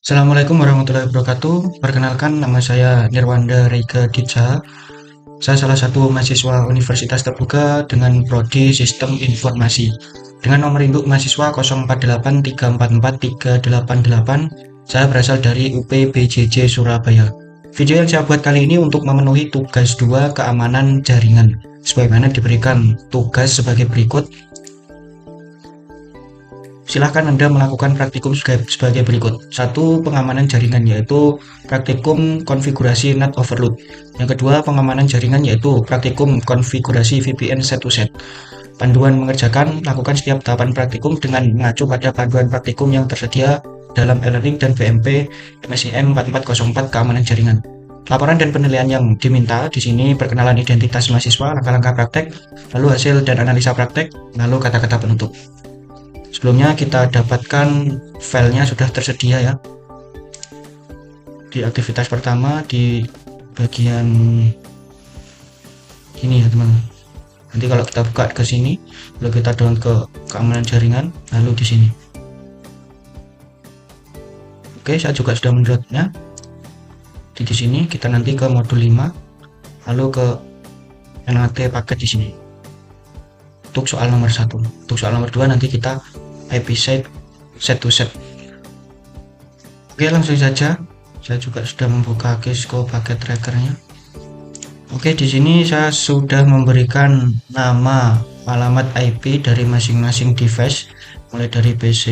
Assalamualaikum warahmatullahi wabarakatuh. Perkenalkan, nama saya Nirwanda Reika Ditsa. Saya salah satu mahasiswa Universitas Terbuka dengan prodi Sistem Informasi. Dengan nomor induk mahasiswa 0483444388. Saya berasal dari UPBJJ Surabaya. Video yang saya buat kali ini untuk memenuhi tugas 2 keamanan jaringan. Sebagaimana diberikan tugas sebagai berikut. Silahkan Anda melakukan praktikum sebagai berikut. Satu, pengamanan jaringan, yaitu praktikum konfigurasi net overload. Yang kedua, pengamanan jaringan, yaitu praktikum konfigurasi VPN set to set. Panduan mengerjakan, lakukan setiap tahapan praktikum dengan mengacu pada panduan praktikum yang tersedia dalam e-learning dan BMP MSIM 4404 keamanan jaringan. Laporan dan penilaian yang diminta di sini: perkenalan identitas mahasiswa, langkah-langkah praktek, lalu hasil dan analisa praktek, lalu kata-kata penutup. Sebelumnya kita dapatkan filenya sudah tersedia ya di aktivitas pertama di bagian ini ya teman. Nanti kalau kita buka ke sini, lalu kita download ke keamanan jaringan, lalu di sini. Oke, saya juga sudah mendownloadnya. Di sini kita nanti ke modul 5, lalu ke NAT paket di sini. Untuk soal nomor 1. Untuk soal nomor 2 nanti kita IP set to set. Oke, langsung saja. Saya juga sudah membuka Cisco paket trackernya. Oke, di sini saya sudah memberikan nama, alamat IP dari masing-masing device, mulai dari PC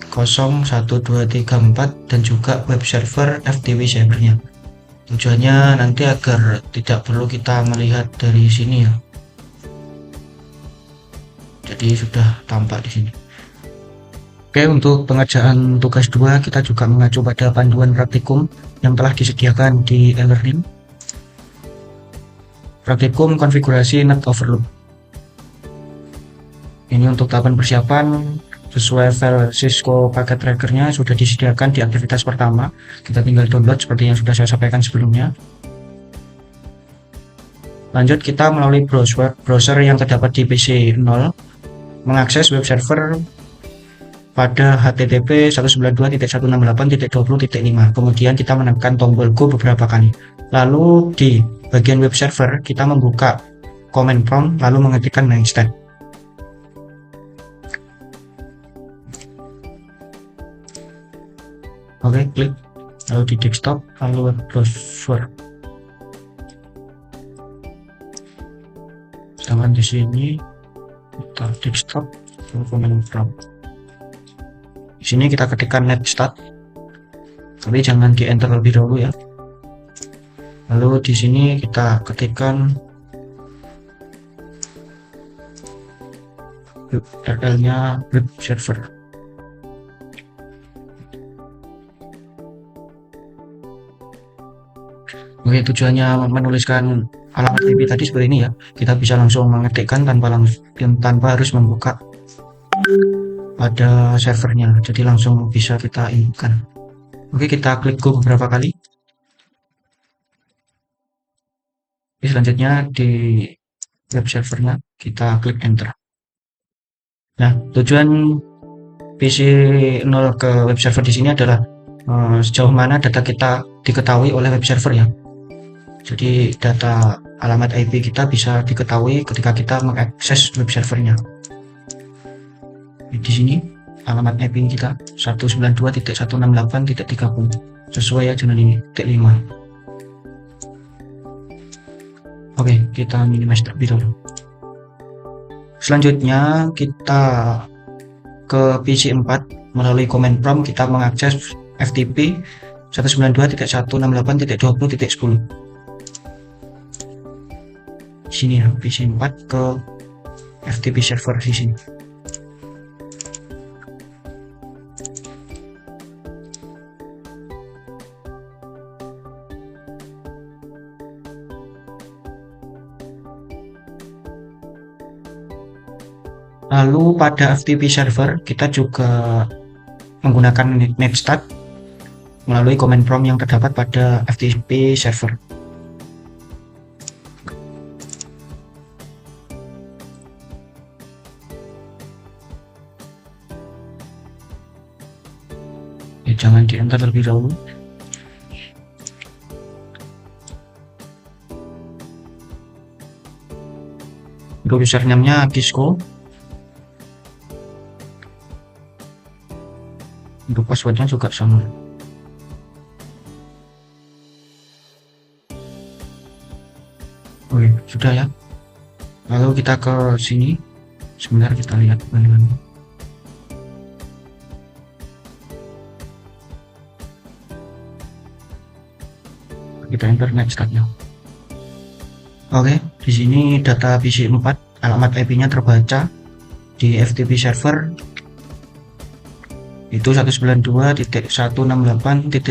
0, 1, 2, 3, 4, dan juga web server FTP servernya. Tujuannya nanti agar tidak perlu kita melihat dari sini ya. Jadi sudah tampak di sini. Oke, untuk pengerjaan tugas 2 kita juga mengacu pada panduan praktikum yang telah disediakan di e-learning. Praktikum konfigurasi net overload. Ini untuk tahapan persiapan sesuai file Cisco paket trackernya sudah disediakan di aktivitas pertama. Kita tinggal download seperti yang sudah saya sampaikan sebelumnya. Lanjut, kita melalui browser yang terdapat di PC 0 mengakses web server pada http 192.168.20.5. Kemudian kita menekan tombol Go beberapa kali. Lalu di bagian web server kita membuka command prompt lalu mengetikkan mainstat. Oke, klik lalu di desktop lalu web browser. Sedangkan di sini kita desktop lalu command prompt. Di sini kita ketikkan net start, tapi jangan di enter lebih dahulu ya. Lalu di sini kita ketikkan URL-nya web server. Oke, tujuannya menuliskan alamat IP tadi seperti ini ya. Kita bisa langsung mengetikkan tanpa harus membuka pada servernya, jadi langsung bisa kita inputkan. Oke, kita klik Go beberapa kali. Oke, selanjutnya di web servernya kita klik enter. Nah, tujuan PC 0 ke web server di sini adalah sejauh mana data kita diketahui oleh web server ya. Jadi data alamat IP kita bisa diketahui ketika kita mengakses web servernya. Di sini alamat IP kita 192.168.30 sesuai ya dengan ini titik 5. Oke, kita minimize terlebih dahulu. Selanjutnya kita ke PC 4 melalui command prompt kita mengakses FTP 192.168.20.10. Sini ya, PC 4 ke FTP server di sini. Lalu pada FTP server kita juga menggunakan netstart melalui command prompt yang terdapat pada FTP server. Jangan di enter terlebih dahulu. Untuk username-nya Kisco. Untuk passwordnya juga sama. Oke, sudah ya. Lalu kita ke sini. Sebentar kita lihat bagaimana. Kita enter next start-nya. Oke, di sini data PC 4, alamat IP-nya terbaca di FTP server itu 192.168.10.7.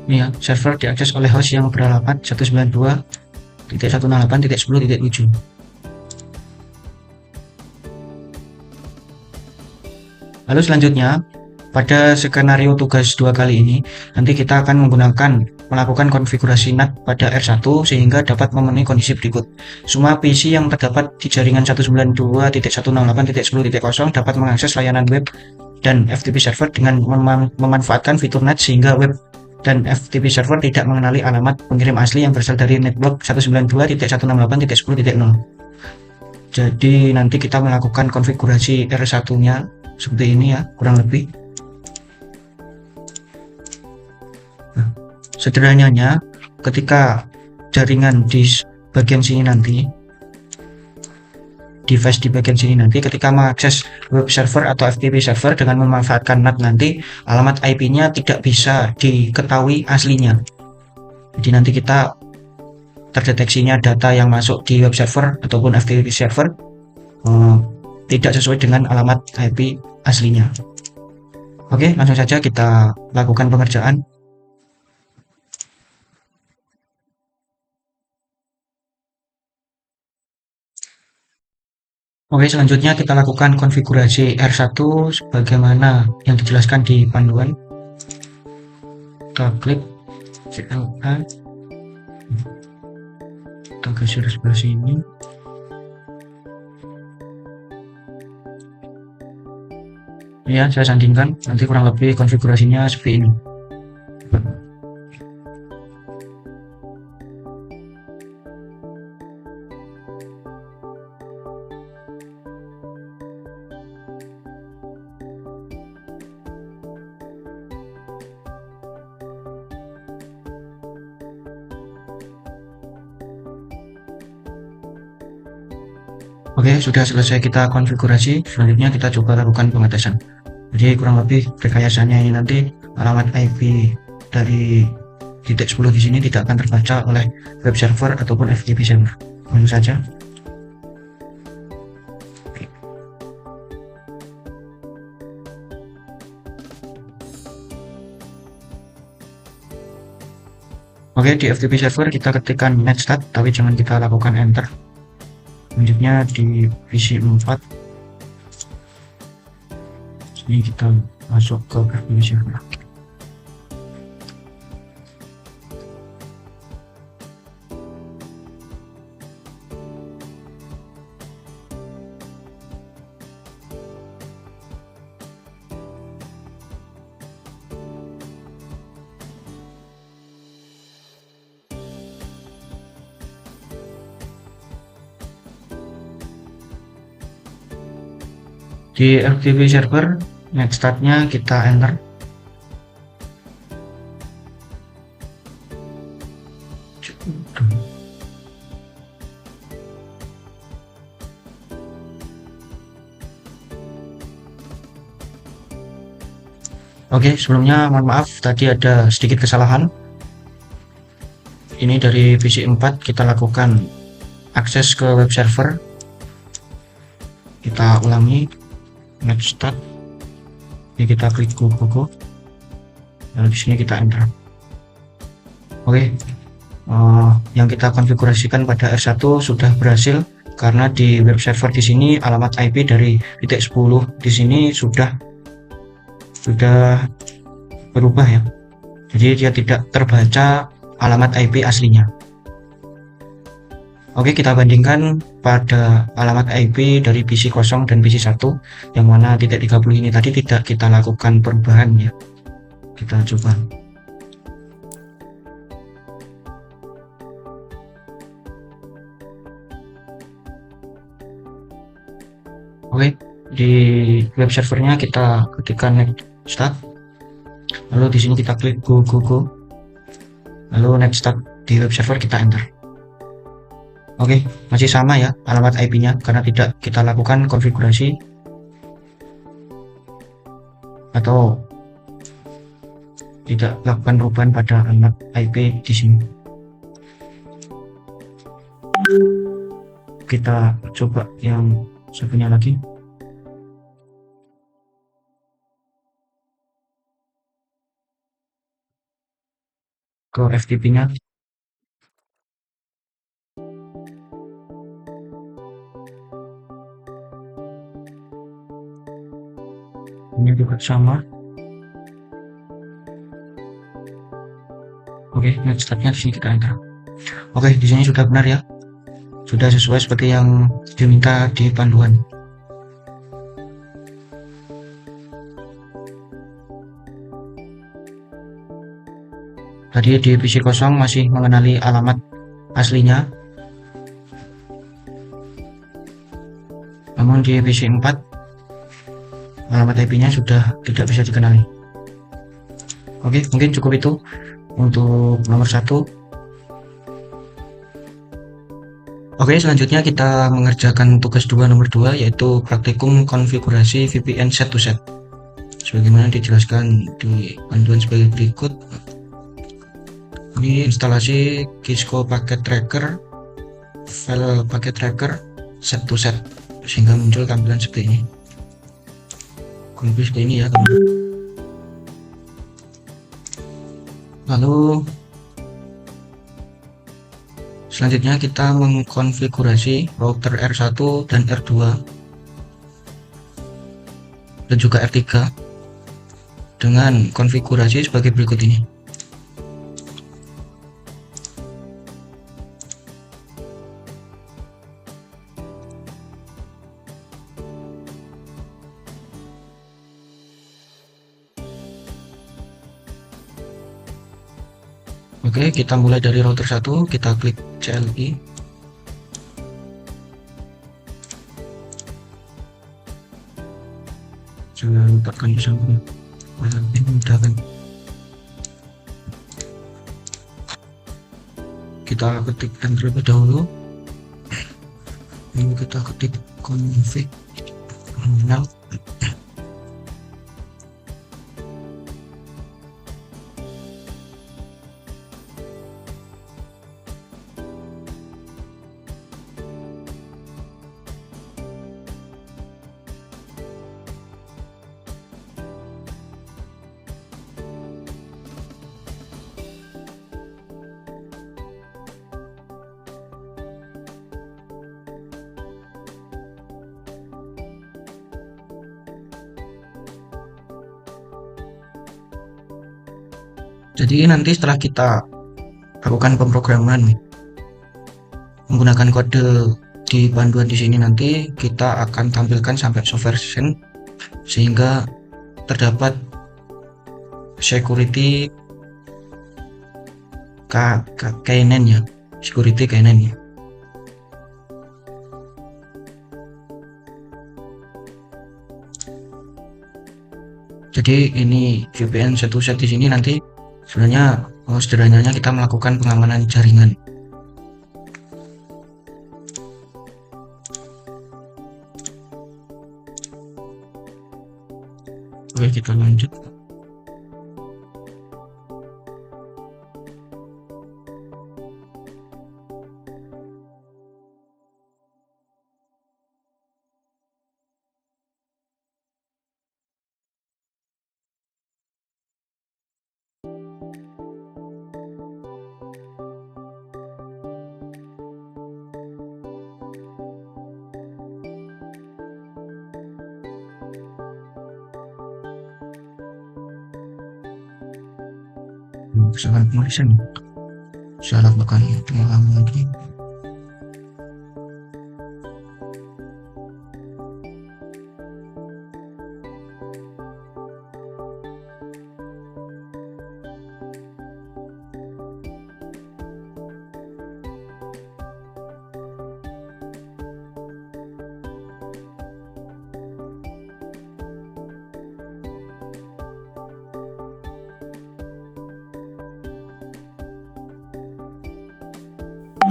Ini ya, server diakses oleh host yang beralamat 192.168.10.7. Lalu selanjutnya, pada skenario tugas 2 kali ini, nanti kita akan melakukan konfigurasi NAT pada R1 sehingga dapat memenuhi kondisi berikut. Semua PC yang terdapat di jaringan 192.168.10.0 dapat mengakses layanan web dan FTP server dengan memanfaatkan fitur NAT sehingga web dan FTP server tidak mengenali alamat pengirim asli yang berasal dari network 192.168.10.0. Jadi nanti kita melakukan konfigurasi R1-nya seperti ini ya, kurang lebih. Nah, sederhananya ketika jaringan di bagian sini nanti, device di bagian sini nanti ketika mengakses web server atau FTP server dengan memanfaatkan NAT nanti, alamat IP-nya tidak bisa diketahui aslinya. Jadi nanti kita terdeteksinya data yang masuk di web server ataupun FTP server tidak sesuai dengan alamat IP aslinya. Oke, langsung saja kita lakukan pengerjaan. Oke, selanjutnya kita lakukan konfigurasi R1 sebagaimana yang dijelaskan di panduan. Kita klik CLA, kita geser sebelah sini. Ya, saya sandingkan, nanti kurang lebih konfigurasinya seperti ini. Oke, sudah selesai kita konfigurasi. Selanjutnya kita coba lakukan pengetesan. Jadi kurang lebih rekayasanya ini nanti alamat IP dari titik 10 di sini tidak akan terbaca oleh web server ataupun FTP server. Langsung saja. Oke, di FTP server kita ketikkan netstat, tapi jangan kita lakukan enter. Selanjutnya di PC 4 ini kita masuk ke FTP server. Di FTP server netstat-nya kita enter. Oke, sebelumnya mohon maaf tadi ada sedikit kesalahan. Ini dari PC 4 kita lakukan akses ke web server. Kita ulangi netstat. Ini kita klik Google. Lalu di sini kita enter. Oke, yang kita konfigurasikan pada R1 sudah berhasil karena di web server di sini alamat IP dari titik 10 di sini sudah berubah ya. Jadi dia tidak terbaca alamat IP aslinya. Oke, kita bandingkan pada alamat IP dari PC kosong dan PC 1, yang mana titik 30 ini tadi tidak kita lakukan perubahan ya. Kita coba. Oke, di web servernya kita ketikkan next start, lalu di sini kita klik go, lalu next start di web server kita enter. Oke, masih sama ya alamat IP-nya karena tidak kita lakukan konfigurasi atau tidak lakukan perubahan pada alamat IP di sini. Kita coba yang satunya lagi. Ke FTP-nya. Ini juga sama. Oke, next step-nya di sini kita enter. Oke, di sini sudah benar ya. Sudah sesuai seperti yang diminta di panduan. Tadi di PC kosong masih mengenali alamat aslinya, namun di PC 4 alamat IP-nya sudah tidak bisa dikenali. Oke, mungkin cukup itu untuk nomor 1. Oke, selanjutnya kita mengerjakan tugas 2 nomor 2, yaitu praktikum konfigurasi VPN set to set. Sebagaimana dijelaskan di panduan sebagai berikut. Ini instalasi Cisco Packet Tracker, file packet tracker set to set, sehingga muncul tampilan seperti ini. Kurang lebih seperti ini ya teman. Lalu selanjutnya kita mengkonfigurasi router R1 dan R2 dan juga R3 dengan konfigurasi sebagai berikut ini. Oke, kita mulai dari router 1, kita klik CLI. Saya letakkan di samping. Mudah kan. Kita ketik enter terlebih dahulu. Ini kita ketik config terminal. Jadi nanti setelah kita lakukan pemrograman menggunakan kode di panduan di sini, nanti kita akan tampilkan sampai software version sehingga terdapat security KNN ya, security KNN ya. Jadi ini VPN set to set di sini nanti sebenarnya sederhananya kita melakukan pengamanan jaringan. Oke, kita lanjut. Kesalahan penulisan, salah bukan pengalaman lagi.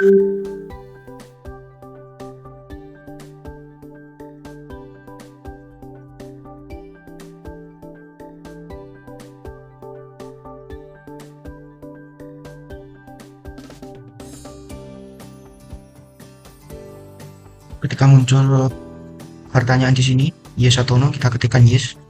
Ketika muncul pertanyaan di sini, yes atau no, kita ketikkan yes.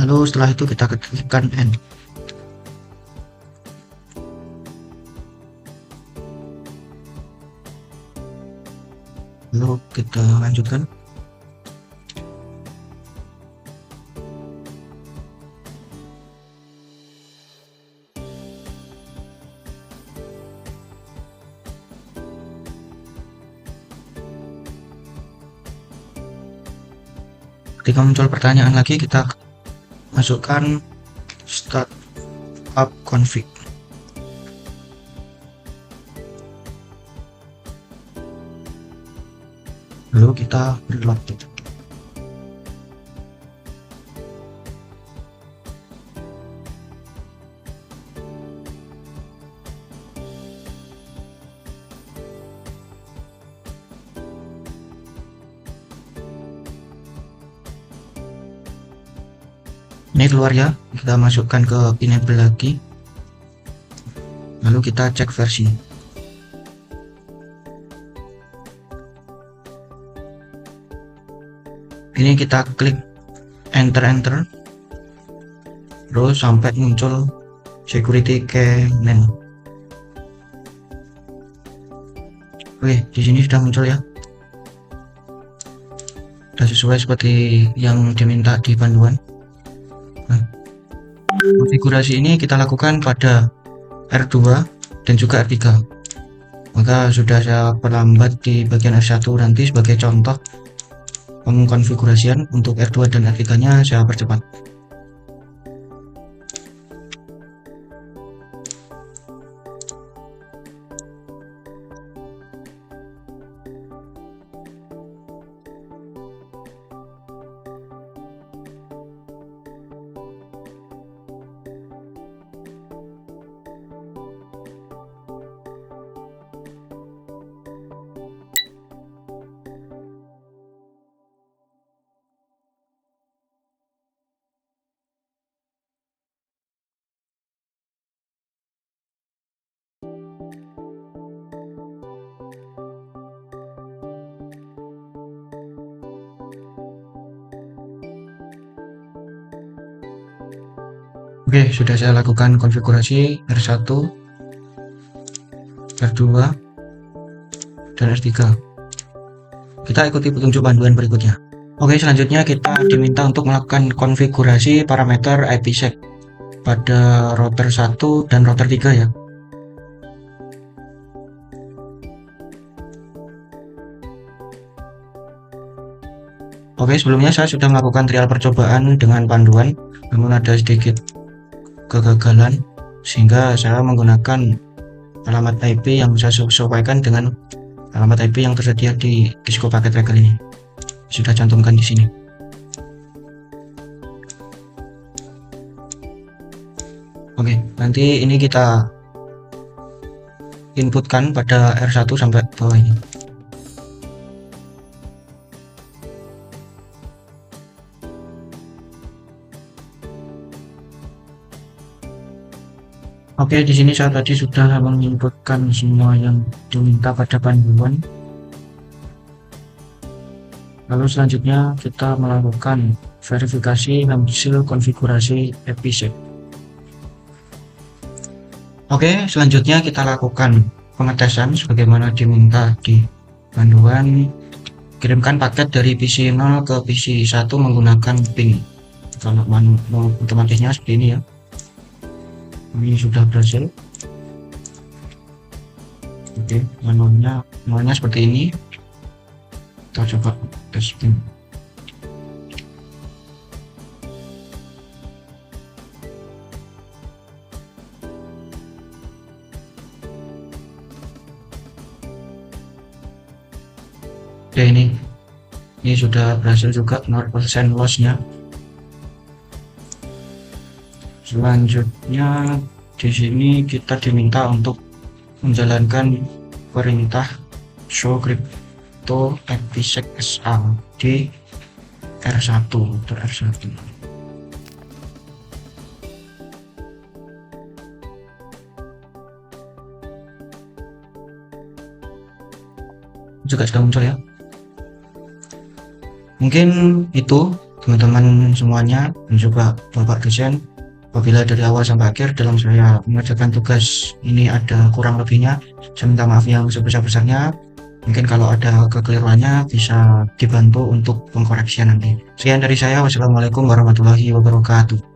Lalu setelah itu kita ketikkan N. Lalu kita lanjutkan. Ketika muncul pertanyaan lagi, kita masukkan startup config. Lalu kita reload. Ini keluar ya, kita masukkan ke enable lagi, lalu kita cek versi. Ini kita klik enter, terus sampai muncul security keyman. Oke, di sini sudah muncul ya, sudah sesuai seperti yang diminta di panduan. Konfigurasi ini kita lakukan pada R2 dan juga R3. Maka sudah saya perlambat di bagian R1 nanti sebagai contoh pengkonfigurasian. Untuk R2 dan R3 nya saya percepat. Oke, sudah saya lakukan konfigurasi R1, R2, dan R3. Kita ikuti petunjuk panduan berikutnya. Oke, selanjutnya kita diminta untuk melakukan konfigurasi parameter IPsec pada router 1 dan router 3 ya. Oke, sebelumnya saya sudah melakukan trial percobaan dengan panduan, namun ada sedikit kegagalan sehingga saya menggunakan alamat IP yang saya sesuaikan dengan alamat IP yang tersedia di Cisco Packet Tracker ini. Sudah cantumkan di sini. Oke, nanti ini kita inputkan pada R1 sampai bawah ini. Oke, di sini saya tadi sudah menginputkan semua yang diminta pada panduan. Lalu selanjutnya kita melakukan verifikasi hasil konfigurasi IPsec. Oke, selanjutnya kita lakukan pengetesan sebagaimana diminta di panduan. Kirimkan paket dari PC 0 ke PC 1 menggunakan ping. Kalau otomatisnya seperti ini ya. Ini sudah berhasil. Oke, manualnya seperti ini. Kita coba testing. Oke, ini sudah berhasil juga 0% lossnya. Selanjutnya di sini kita diminta untuk menjalankan perintah show crypto episec SA di R1 atau R1. Juga sudah muncul ya. Mungkin itu teman-teman semuanya dan juga Bapak dosen. Apabila dari awal sampai akhir dalam saya mengerjakan tugas ini ada kurang lebihnya, saya minta maaf yang sebesar-besarnya. Mungkin kalau ada kekeliruannya bisa dibantu untuk pengkoreksian nanti. Sekian dari saya. Wassalamualaikum warahmatullahi wabarakatuh.